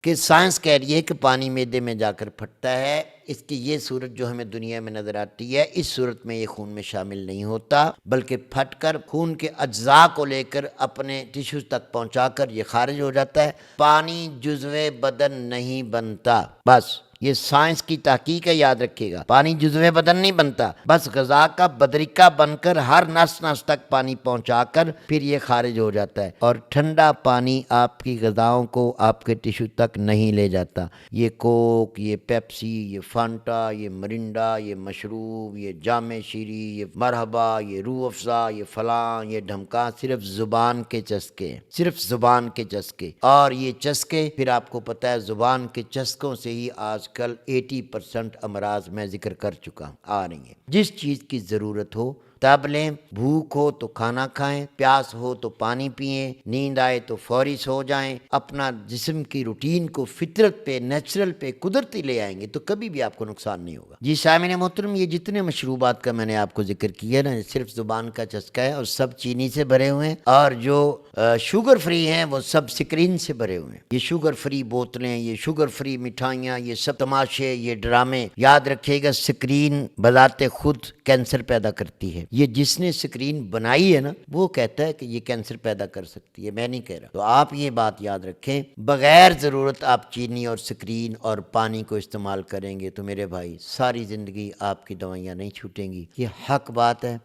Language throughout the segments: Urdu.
کہ سائنس کہہ رہی ہے کہ پانی معدے میں جا کر پھٹتا ہے، اس کی یہ صورت جو ہمیں دنیا میں نظر آتی ہے، اس صورت میں یہ خون میں شامل نہیں ہوتا، بلکہ پھٹ کر خون کے اجزاء کو لے کر اپنے ٹیشوز تک پہنچا کر یہ خارج ہو جاتا ہے۔ پانی جزو بدن نہیں بنتا، بس یہ سائنس کی تحقیق ہے، یاد رکھیے گا۔ پانی جزو بدن نہیں بنتا، بس غذا کا بدرکہ بن کر ہر نس نس تک پانی پہنچا کر پھر یہ خارج ہو جاتا ہے، اور ٹھنڈا پانی آپ کی غذاؤں کو آپ کے ٹیشو تک نہیں لے جاتا۔ یہ کوک، یہ پیپسی، یہ فانٹا، یہ مرنڈا، یہ مشروب، یہ جام شیری، یہ مرحبا، یہ روح افزا، یہ فلاں، یہ ڈھمکا، صرف زبان کے چسکے، صرف زبان کے چسکے۔ اور یہ چسکے پھر آپ کو پتہ ہے زبان کے چسکوں سے ہی آج کل 80% امراض میں ذکر کر چکا ہوں آ رہی ہیں۔ جس چیز کی ضرورت ہو تب لیں، بھوک ہو تو کھانا کھائیں، پیاس ہو تو پانی پئیں، نیند آئے تو فوری سو جائیں۔ اپنا جسم کی روٹین کو فطرت پہ، نیچرل پہ، قدرتی لے آئیں گے تو کبھی بھی آپ کو نقصان نہیں ہوگا۔ جی سامعین محترم، یہ جتنے مشروبات کا میں نے آپ کو ذکر کیا نا، صرف زبان کا چسکا ہے، اور سب چینی سے بھرے ہوئے ہیں، اور جو شوگر فری ہیں وہ سب سکرین سے بھرے ہوئے ہیں۔ یہ شوگر فری بوتلیں، یہ شوگر فری مٹھائیاں، یہ سب تماشے، یہ ڈرامے، یاد رکھیے گا سکرین بذات خود کینسر پیدا کرتی ہے۔ یہ جس نے سکرین بنائی ہے نا، وہ کہتا ہے کہ یہ کینسر پیدا کر سکتی ہے، میں نہیں کہہ رہا۔ تو آپ یہ بات یاد رکھیں، بغیر ضرورت آپ چینی اور سکرین اور پانی کو استعمال کریں گے تو میرے بھائی ساری زندگی آپ کی دوائیاں نہیں چھوٹیں گی۔ یہ حق بات ہے،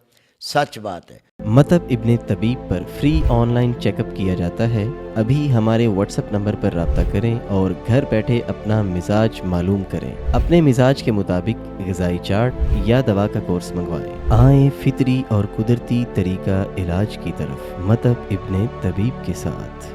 سچ بات ہے۔ مطب ابن طبیب پر free online check up کیا جاتا ہے۔ ابھی ہمارے واٹس ایپ نمبر پر رابطہ کریں اور گھر بیٹھے اپنا مزاج معلوم کریں۔ اپنے مزاج کے مطابق غذائی چارٹ یا دوا کا کورس منگوائیں۔ آئیں فطری اور قدرتی طریقہ علاج کی طرف، مطب ابن طبیب کے ساتھ۔